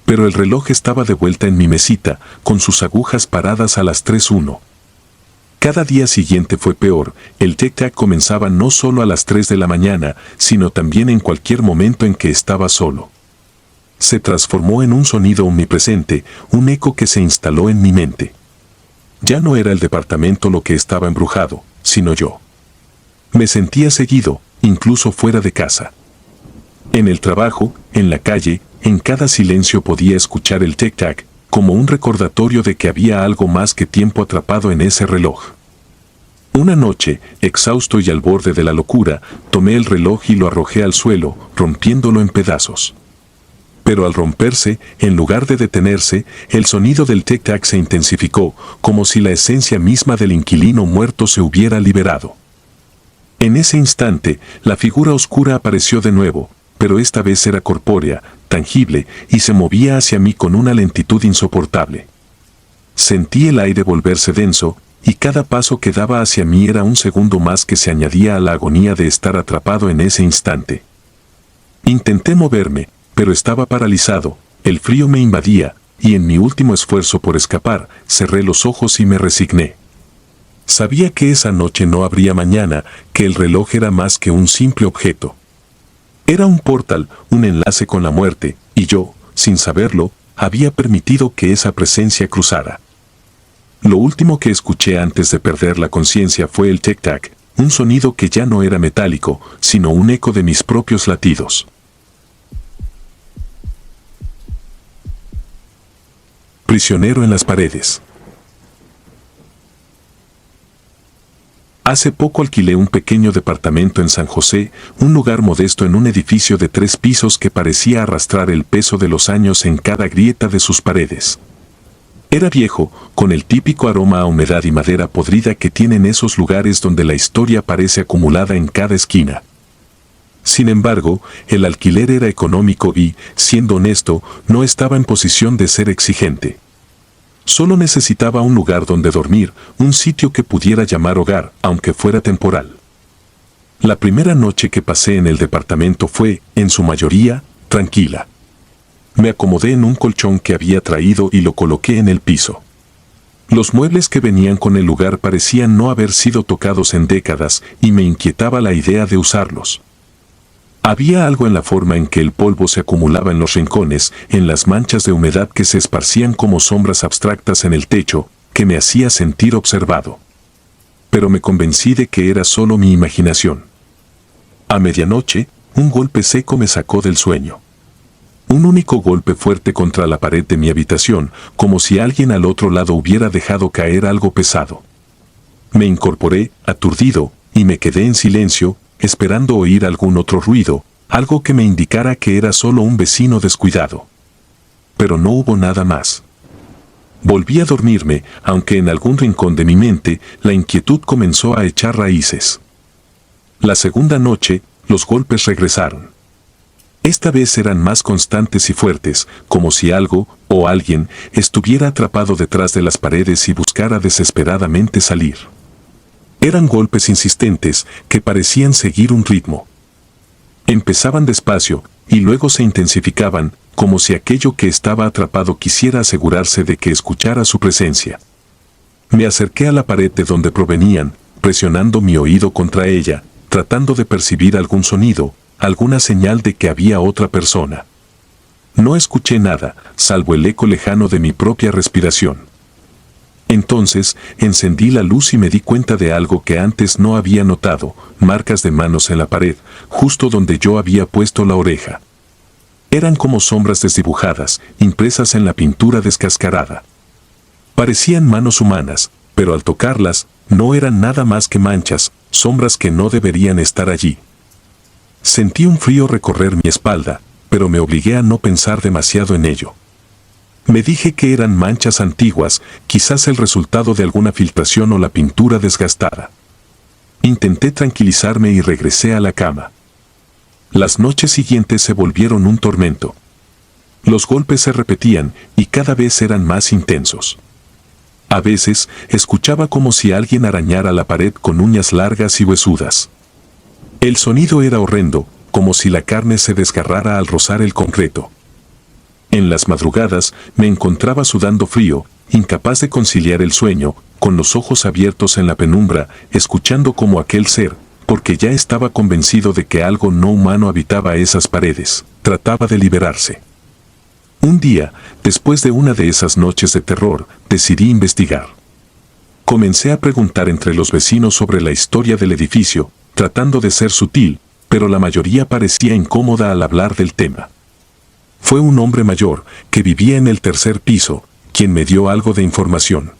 Pero el reloj estaba de vuelta en mi mesita, con sus agujas paradas a las 3:1. Cada día siguiente fue peor, el tic-tac comenzaba no solo a las 3 de la mañana, sino también en cualquier momento en que estaba solo. Se transformó en un sonido omnipresente, un eco que se instaló en mi mente. Ya no era el departamento lo que estaba embrujado, sino yo. Me sentía seguido, incluso fuera de casa. En el trabajo, en la calle, en cada silencio podía escuchar el tic-tac, como un recordatorio de que había algo más que tiempo atrapado en ese reloj. Una noche, exhausto y al borde de la locura, tomé el reloj y lo arrojé al suelo, rompiéndolo en pedazos. Pero al romperse, en lugar de detenerse, el sonido del tic-tac se intensificó, como si la esencia misma del inquilino muerto se hubiera liberado. En ese instante, la figura oscura apareció de nuevo, pero esta vez era corpórea, tangible, y se movía hacia mí con una lentitud insoportable. Sentí el aire volverse denso, y cada paso que daba hacia mí era un segundo más que se añadía a la agonía de estar atrapado en ese instante. Intenté moverme, pero estaba paralizado, el frío me invadía, y en mi último esfuerzo por escapar, cerré los ojos y me resigné. Sabía que esa noche no habría mañana, que el reloj era más que un simple objeto. Era un portal, un enlace con la muerte, y yo, sin saberlo, había permitido que esa presencia cruzara. Lo último que escuché antes de perder la conciencia fue el tic-tac, un sonido que ya no era metálico, sino un eco de mis propios latidos. Prisionero en las paredes. Hace poco alquilé un pequeño departamento en San José, un lugar modesto en un edificio de 3 pisos que parecía arrastrar el peso de los años en cada grieta de sus paredes. Era viejo, con el típico aroma a humedad y madera podrida que tienen esos lugares donde la historia parece acumulada en cada esquina. Sin embargo, el alquiler era económico y, siendo honesto, no estaba en posición de ser exigente. Solo necesitaba un lugar donde dormir, un sitio que pudiera llamar hogar, aunque fuera temporal. La primera noche que pasé en el departamento fue, en su mayoría, tranquila. Me acomodé en un colchón que había traído y lo coloqué en el piso. Los muebles que venían con el lugar parecían no haber sido tocados en décadas y me inquietaba la idea de usarlos. Había algo en la forma en que el polvo se acumulaba en los rincones, en las manchas de humedad que se esparcían como sombras abstractas en el techo, que me hacía sentir observado. Pero me convencí de que era solo mi imaginación. A medianoche, un golpe seco me sacó del sueño. Un único golpe fuerte contra la pared de mi habitación, como si alguien al otro lado hubiera dejado caer algo pesado. Me incorporé, aturdido, y me quedé en silencio, esperando oír algún otro ruido, algo que me indicara que era solo un vecino descuidado. Pero no hubo nada más. Volví a dormirme, aunque en algún rincón de mi mente la inquietud comenzó a echar raíces. La segunda noche, los golpes regresaron. Esta vez eran más constantes y fuertes, como si algo, o alguien, estuviera atrapado detrás de las paredes y buscara desesperadamente salir. Eran golpes insistentes, que parecían seguir un ritmo. Empezaban despacio, y luego se intensificaban, como si aquello que estaba atrapado quisiera asegurarse de que escuchara su presencia. Me acerqué a la pared de donde provenían, presionando mi oído contra ella, tratando de percibir algún sonido, alguna señal de que había otra persona. No escuché nada, salvo el eco lejano de mi propia respiración. Entonces, encendí la luz y me di cuenta de algo que antes no había notado, marcas de manos en la pared, justo donde yo había puesto la oreja. Eran como sombras desdibujadas, impresas en la pintura descascarada. Parecían manos humanas, pero al tocarlas, no eran nada más que manchas, sombras que no deberían estar allí. Sentí un frío recorrer mi espalda, pero me obligué a no pensar demasiado en ello. Me dije que eran manchas antiguas, quizás el resultado de alguna filtración o la pintura desgastada. Intenté tranquilizarme y regresé a la cama. Las noches siguientes se volvieron un tormento. Los golpes se repetían y cada vez eran más intensos. A veces, escuchaba como si alguien arañara la pared con uñas largas y huesudas. El sonido era horrendo, como si la carne se desgarrara al rozar el concreto. En las madrugadas, me encontraba sudando frío, incapaz de conciliar el sueño, con los ojos abiertos en la penumbra, escuchando como aquel ser, porque ya estaba convencido de que algo no humano habitaba esas paredes, trataba de liberarse. Un día, después de una de esas noches de terror, decidí investigar. Comencé a preguntar entre los vecinos sobre la historia del edificio, tratando de ser sutil, pero la mayoría parecía incómoda al hablar del tema. Fue un hombre mayor, que vivía en el tercer piso, quien me dio algo de información.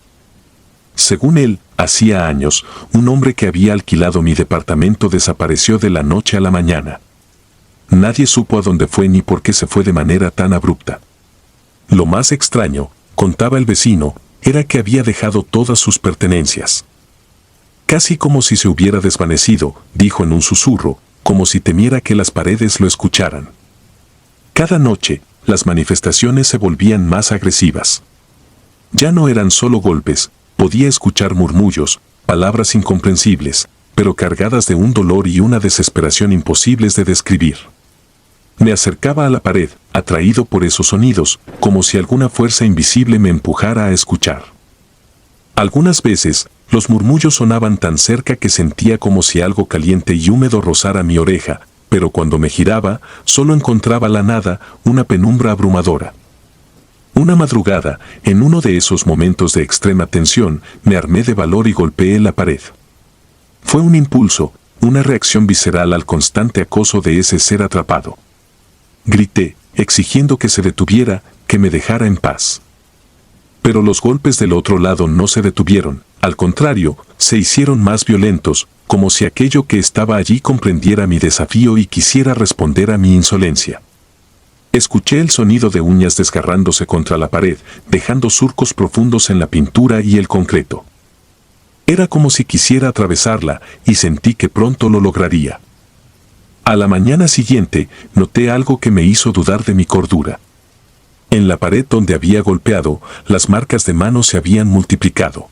Según él, hacía años, un hombre que había alquilado mi departamento desapareció de la noche a la mañana. Nadie supo a dónde fue ni por qué se fue de manera tan abrupta. Lo más extraño, contaba el vecino, era que había dejado todas sus pertenencias. Casi como si se hubiera desvanecido, dijo en un susurro, como si temiera que las paredes lo escucharan. Cada noche, las manifestaciones se volvían más agresivas. Ya no eran solo golpes, podía escuchar murmullos, palabras incomprensibles, pero cargadas de un dolor y una desesperación imposibles de describir. Me acercaba a la pared, atraído por esos sonidos, como si alguna fuerza invisible me empujara a escuchar. Algunas veces, los murmullos sonaban tan cerca que sentía como si algo caliente y húmedo rozara mi oreja, pero cuando me giraba, solo encontraba la nada, una penumbra abrumadora. Una madrugada, en uno de esos momentos de extrema tensión, me armé de valor y golpeé la pared. Fue un impulso, una reacción visceral al constante acoso de ese ser atrapado. Grité, exigiendo que se detuviera, que me dejara en paz. Pero los golpes del otro lado no se detuvieron, al contrario, se hicieron más violentos, como si aquello que estaba allí comprendiera mi desafío y quisiera responder a mi insolencia. Escuché el sonido de uñas desgarrándose contra la pared, dejando surcos profundos en la pintura y el concreto. Era como si quisiera atravesarla, y sentí que pronto lo lograría. A la mañana siguiente, noté algo que me hizo dudar de mi cordura. En la pared donde había golpeado, las marcas de manos se habían multiplicado.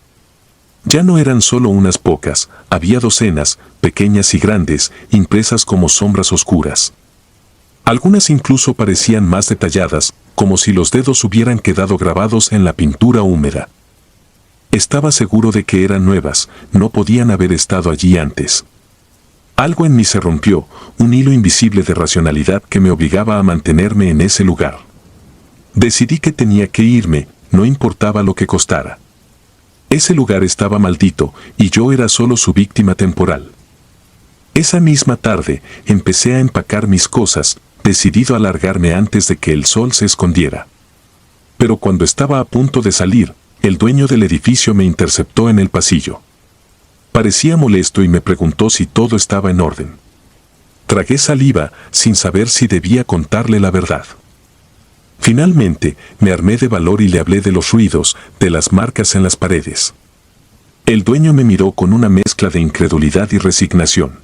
Ya no eran solo unas pocas, había docenas, pequeñas y grandes, impresas como sombras oscuras. Algunas incluso parecían más detalladas, como si los dedos hubieran quedado grabados en la pintura húmeda. Estaba seguro de que eran nuevas, no podían haber estado allí antes. Algo en mí se rompió, un hilo invisible de racionalidad que me obligaba a mantenerme en ese lugar. Decidí que tenía que irme, no importaba lo que costara. Ese lugar estaba maldito, y yo era solo su víctima temporal. Esa misma tarde, empecé a empacar mis cosas, decidido a largarme antes de que el sol se escondiera. Pero cuando estaba a punto de salir, el dueño del edificio me interceptó en el pasillo. Parecía molesto y me preguntó si todo estaba en orden. Tragué saliva, sin saber si debía contarle la verdad. Finalmente, me armé de valor y le hablé de los ruidos, de las marcas en las paredes. El dueño me miró con una mezcla de incredulidad y resignación.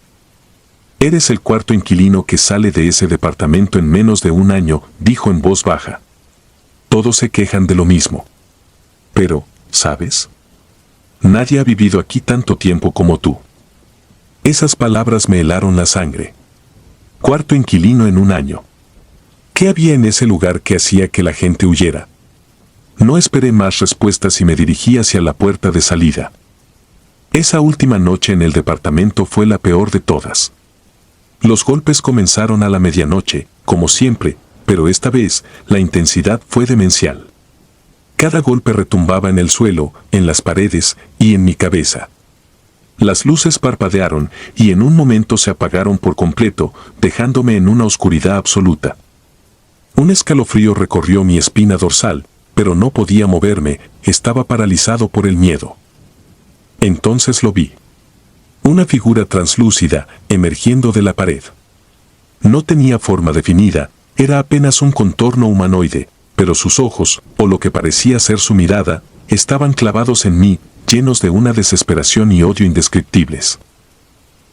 «Eres el cuarto inquilino que sale de ese departamento en menos de un año», dijo en voz baja. «Todos se quejan de lo mismo. Pero, ¿sabes? Nadie ha vivido aquí tanto tiempo como tú». Esas palabras me helaron la sangre. Cuarto inquilino en un año. ¿Qué había en ese lugar que hacía que la gente huyera? No esperé más respuestas y me dirigí hacia la puerta de salida. Esa última noche en el departamento fue la peor de todas. Los golpes comenzaron a la medianoche, como siempre, pero esta vez la intensidad fue demencial. Cada golpe retumbaba en el suelo, en las paredes y en mi cabeza. Las luces parpadearon y en un momento se apagaron por completo, dejándome en una oscuridad absoluta. Un escalofrío recorrió mi espina dorsal, pero no podía moverme, estaba paralizado por el miedo. Entonces lo vi. Una figura translúcida, emergiendo de la pared. No tenía forma definida, era apenas un contorno humanoide, pero sus ojos, o lo que parecía ser su mirada, estaban clavados en mí, llenos de una desesperación y odio indescriptibles.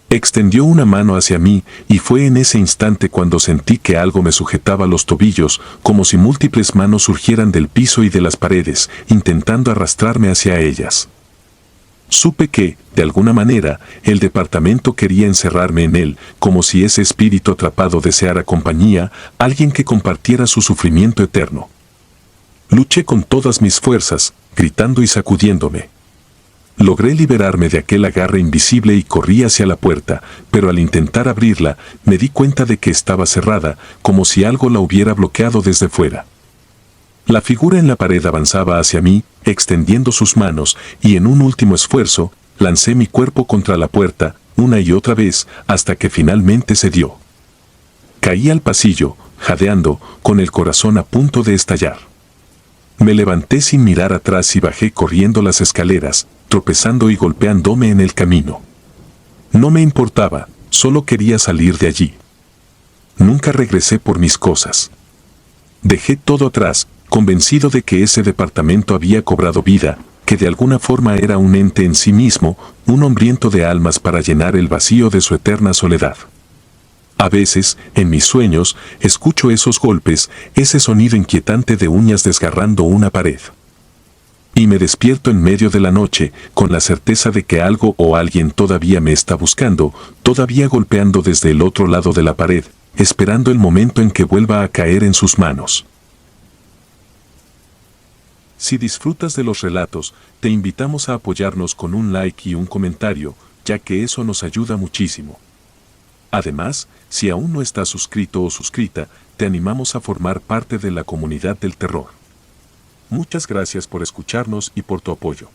Extendió una mano hacia mí, y fue en ese instante cuando sentí que algo me sujetaba los tobillos, como si múltiples manos surgieran del piso y de las paredes, intentando arrastrarme hacia ellas. Supe que, de alguna manera, el departamento quería encerrarme en él, como si ese espíritu atrapado deseara compañía, alguien que compartiera su sufrimiento eterno. Luché con todas mis fuerzas, gritando y sacudiéndome. Logré liberarme de aquel agarre invisible y corrí hacia la puerta, pero al intentar abrirla, me di cuenta de que estaba cerrada, como si algo la hubiera bloqueado desde fuera. La figura en la pared avanzaba hacia mí, extendiendo sus manos, y en un último esfuerzo, lancé mi cuerpo contra la puerta, una y otra vez, hasta que finalmente cedió. Caí al pasillo, jadeando, con el corazón a punto de estallar. Me levanté sin mirar atrás y bajé corriendo las escaleras, tropezando y golpeándome en el camino. No me importaba, solo quería salir de allí. Nunca regresé por mis cosas. Dejé todo atrás, convencido de que ese departamento había cobrado vida, que de alguna forma era un ente en sí mismo, un hambriento de almas para llenar el vacío de su eterna soledad. A veces, en mis sueños, escucho esos golpes, ese sonido inquietante de uñas desgarrando una pared. Y me despierto en medio de la noche, con la certeza de que algo o alguien todavía me está buscando, todavía golpeando desde el otro lado de la pared, esperando el momento en que vuelva a caer en sus manos. Si disfrutas de los relatos, te invitamos a apoyarnos con un like y un comentario, ya que eso nos ayuda muchísimo. Además, si aún no estás suscrito o suscrita, te animamos a formar parte de la comunidad del terror. Muchas gracias por escucharnos y por tu apoyo.